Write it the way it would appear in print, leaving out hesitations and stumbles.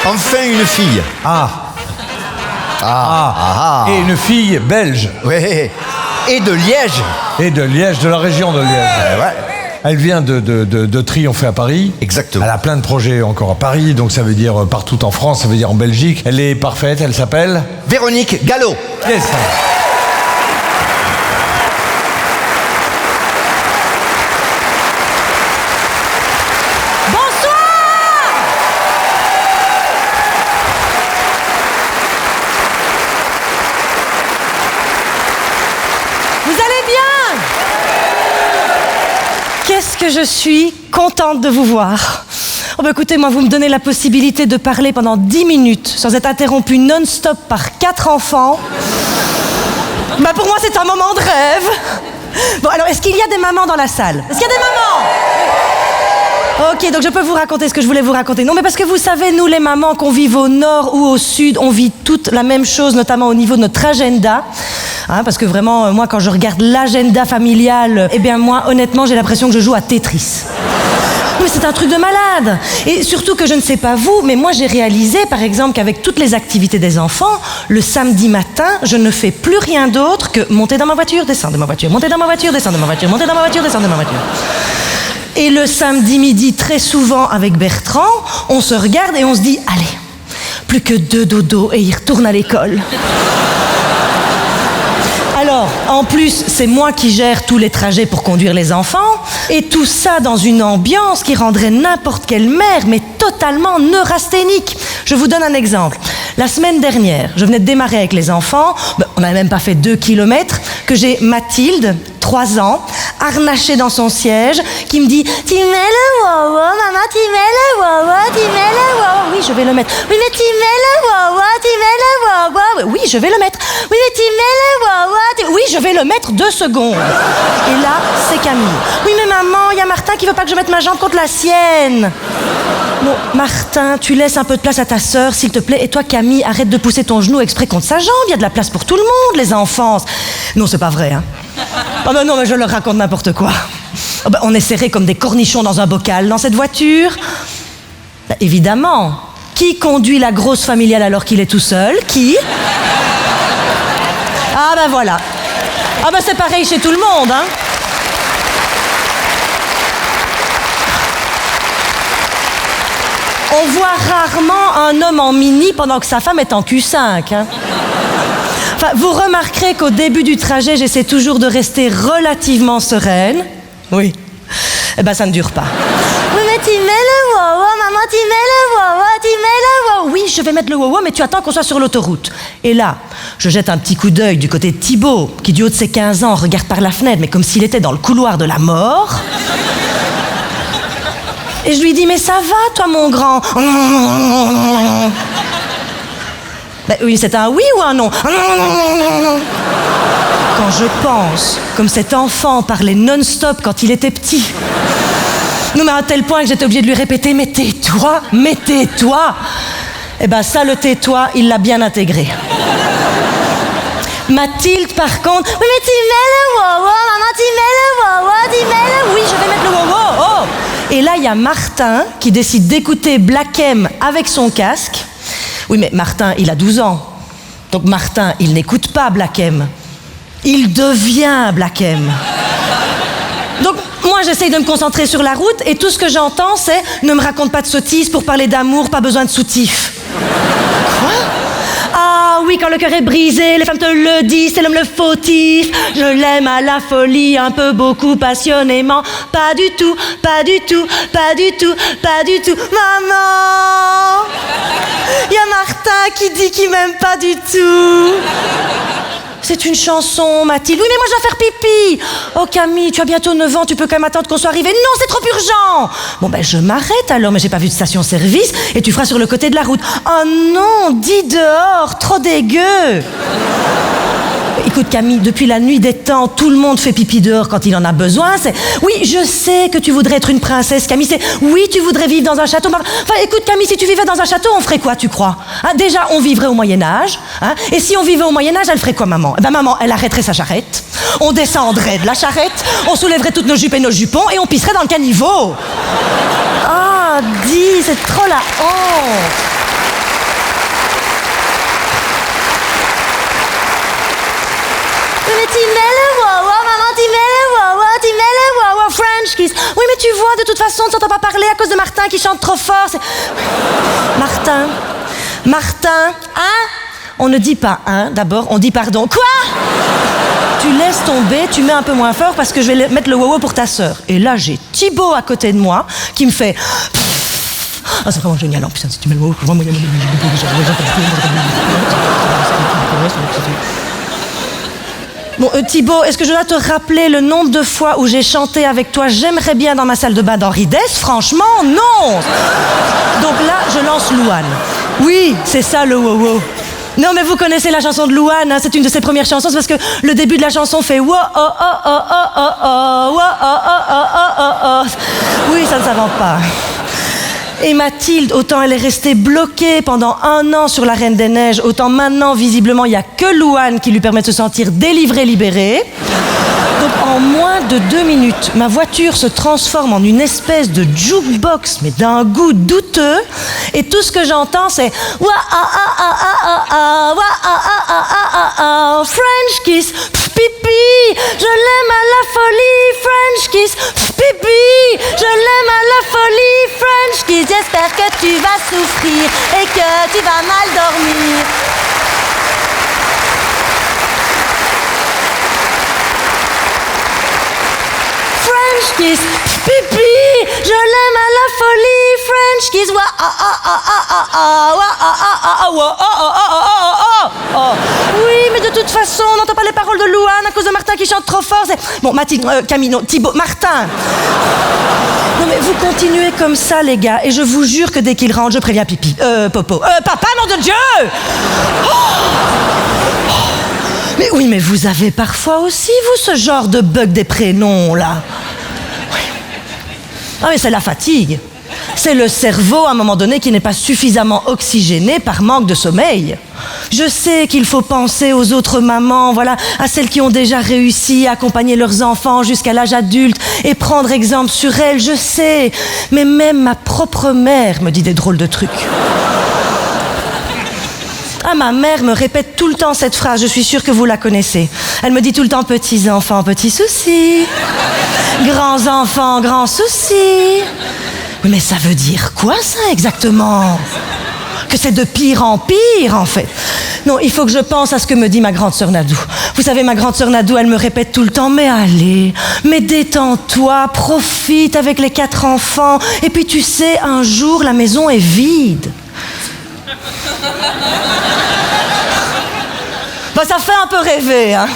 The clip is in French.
Enfin une fille. Et une fille belge. Ouais. Et de Liège. Et de Liège, de la région de Liège. Ouais. Elle vient de triompher à Paris. Exactement. Elle a plein de projets encore à Paris, donc ça veut dire partout en France, ça veut dire en Belgique. Elle est parfaite, elle s'appelle Véronique Gallo. Yes. Vous allez bien? Qu'est-ce que je suis contente de vous voir. Oh bah écoutez, moi, vous me donnez la possibilité de parler pendant 10 minutes sans être interrompue non-stop par 4 enfants. Bah pour moi, c'est un moment de rêve. Bon, alors, est-ce qu'il y a des mamans dans la salle? Est-ce qu'il y a des mamans? Ok, donc je peux vous raconter ce que je voulais vous raconter. Non, mais parce que vous savez, nous les mamans, qu'on vive au nord ou au sud, on vit toutes la même chose, notamment au niveau de notre agenda. Hein, parce que vraiment, moi, quand je regarde l'agenda familial, eh bien moi, honnêtement, j'ai l'impression que je joue à Tetris. Mais c'est un truc de malade. Et surtout que je ne sais pas vous, mais moi j'ai réalisé par exemple qu'avec toutes les activités des enfants, le samedi matin, je ne fais plus rien d'autre que monter dans ma voiture, descendre de ma voiture, monter dans ma voiture, descendre de ma voiture, monter dans ma voiture, descendre de ma voiture. Et le samedi midi, très souvent avec Bertrand, on se regarde et on se dit, allez, plus que 2 dodos et il retourne à l'école. Alors, en plus, c'est moi qui gère tous les trajets pour conduire les enfants, et tout ça dans une ambiance qui rendrait n'importe quelle mère, mais totalement neurasthénique. Je vous donne un exemple. La semaine dernière, je venais de démarrer avec les enfants, on n'avait même pas fait 2 kilomètres, que j'ai Mathilde, 3 ans, harnachée dans son siège, qui me dit « Tu mets le wawa, maman, tu mets le wawa, tu mets le wawa. » Oui, je vais le mettre. « Oui, mais tu mets le wawa, tu mets le wawa. » Oui, je vais le mettre. « Oui, mais tu mets le wawa. Oui, je vais le mettre 2 secondes. » Et là, c'est Camille. « Oui, mais maman, il y a Martin qui veut pas que je mette ma jambe contre la sienne. » Bon, Martin, tu laisses un peu de place à ta sœur, s'il te plaît. Et toi, Camille, arrête de pousser ton genou exprès contre sa jambe. Il y a de la place pour tout le monde, les enfants. Non, c'est pas vrai, hein. Oh ben non, mais je leur raconte n'importe quoi. Oh ben, on est serrés comme des cornichons dans un bocal dans cette voiture. Ben, évidemment. Qui conduit la grosse familiale alors qu'il est tout seul? Qui? Ah ben voilà. Ah ben c'est pareil chez tout le monde, hein. On voit rarement un homme en mini pendant que sa femme est en Q5, hein. Enfin, vous remarquerez qu'au début du trajet, j'essaie toujours de rester relativement sereine. Oui. Eh ben, ça ne dure pas. Oui, mais tu mets le wawa, maman, tu mets le wawa, tu mets le wawa. Oui, je vais mettre le wawa, mais tu attends qu'on soit sur l'autoroute. Et là, je jette un petit coup d'œil du côté de Thibaut, qui du haut de ses 15 ans regarde par la fenêtre, mais comme s'il était dans le couloir de la mort. Et je lui dis, mais ça va, toi, mon grand? Ben oui, c'est un oui ou un non? Quand je pense comme cet enfant parlait non-stop quand il était petit. Non, mais à un tel point que j'étais obligée de lui répéter, mais tais-toi, mais tais-toi. Eh ben ça, le tais-toi, il l'a bien intégré. Mathilde, par contre, oui, mais tu mets le wawa, maman, tu mets le wawa, tu mets le... Oui, je vais mettre le wawa, oh. Et là, il y a Martin qui décide d'écouter Black M avec son casque. Oui, mais Martin, il a 12 ans. Donc Martin, il n'écoute pas Black M. Il devient Black M. Donc moi, j'essaye de me concentrer sur la route et tout ce que j'entends, c'est « Ne me raconte pas de sottises pour parler d'amour, pas besoin de soutif. » Quoi? Ah oui, quand le cœur est brisé, les femmes te le disent, c'est l'homme le fautif. Je l'aime à la folie, un peu, beaucoup, passionnément. Pas du tout, pas du tout, pas du tout, pas du tout. Maman! Il y a Martin qui dit qu'il m'aime pas du tout. C'est une chanson, Mathilde. Oui, mais moi, je dois faire pipi. Oh, Camille, tu as bientôt 9 ans, tu peux quand même attendre qu'on soit arrivé. Non, c'est trop urgent. Bon, ben, je m'arrête alors, mais j'ai pas vu de station-service et tu feras sur le côté de la route. Oh non, dis dehors, trop dégueu. Écoute, Camille, depuis la nuit des temps, tout le monde fait pipi dehors quand il en a besoin. C'est oui, je sais que tu voudrais être une princesse, Camille. C'est oui, tu voudrais vivre dans un château. Enfin, écoute, Camille, si tu vivais dans un château, on ferait quoi, tu crois? Hein, déjà, on vivrait au Moyen-Âge. Hein, et si on vivait au Moyen-Âge, elle ferait quoi, maman? Eh ben, maman, elle arrêterait sa charrette. On descendrait de la charrette. On soulèverait toutes nos jupes et nos jupons et on pisserait dans le caniveau. Ah, dis, c'est trop la honte. tu mets le wow, maman, tu mets le wow, tu mets le wow, French kiss. Oui, mais tu vois, de toute façon, tu n'entends pas parler à cause de Martin qui chante trop fort. Martin, hein? On ne dit pas hein, d'abord, on dit pardon. Quoi? Tu laisses tomber, tu mets un peu moins fort parce que je vais mettre le wow pour ta sœur. Et là, j'ai Thibaut à côté de moi qui me fait... Ah, c'est vraiment génial, en plus, si tu mets le wow... Bon, Thibaut, est-ce que je dois te rappeler le nombre de fois où j'ai chanté avec toi « J'aimerais bien dans ma salle de bain d'Henri Dess » Franchement, non. Donc là, je lance Louane. Oui, c'est ça le wow-wow. Non, mais vous connaissez la chanson de Louane, hein, c'est une de ses premières chansons, c'est parce que le début de la chanson fait wow, oh, oh, oh, oh, oh, oh, wow, oh, oh, oh, oh, oh, oh. Oui, ça ne s'invente pas. Et Mathilde, autant elle est restée bloquée pendant 1 an sur la Reine des Neiges, autant maintenant, visiblement, il n'y a que Louane qui lui permet de se sentir délivrée, libérée. Donc en moins de 2 minutes, ma voiture se transforme en une espèce de jukebox, mais d'un goût douteux. Et tout ce que j'entends, c'est wa ah ah ah ah ah wa ah ah ah ah ah French kiss, pipi, je l'aime à la folie, French kiss, pipi, je l'aime à la folie, French kiss. J'espère que tu vas souffrir et que tu vas mal dormir. French kiss, pipi, je l'aime à la folie, French kiss, wa ah ah ah ah ah ah, wa ah ah ah ah, wa ah ah ah ah ah ah. Oui, mais de toute façon, on n'entend pas les paroles de Louane à cause de Martin qui chante trop fort. Bon, Mathilde, Camille, non, Thibaut, Martin. Non mais vous continuez comme ça, les gars, et je vous jure que dès qu'il rentre, je préviens pipi, popo, papa, nom de Dieu. Mais oui, mais vous avez parfois aussi, vous, ce genre de bug des prénoms, là. Oui. Ah, mais c'est la fatigue. C'est le cerveau, à un moment donné, qui n'est pas suffisamment oxygéné par manque de sommeil. Je sais qu'il faut penser aux autres mamans, voilà, à celles qui ont déjà réussi à accompagner leurs enfants jusqu'à l'âge adulte et prendre exemple sur elles, je sais. Mais même ma propre mère me dit des drôles de trucs. Ah, ma mère me répète tout le temps cette phrase, je suis sûre que vous la connaissez. Elle me dit tout le temps « petits enfants, petits soucis ». Grands enfants, grands soucis. Oui, mais ça veut dire quoi, ça, exactement? Que c'est de pire en pire, en fait. Non, il faut que je pense à ce que me dit ma grande sœur Nadou. Vous savez, ma grande sœur Nadou, elle me répète tout le temps « mais allez, mais détends-toi, profite avec les 4 enfants. Et puis tu sais, un jour, la maison est vide. » Bah, ça fait un peu rêver, hein.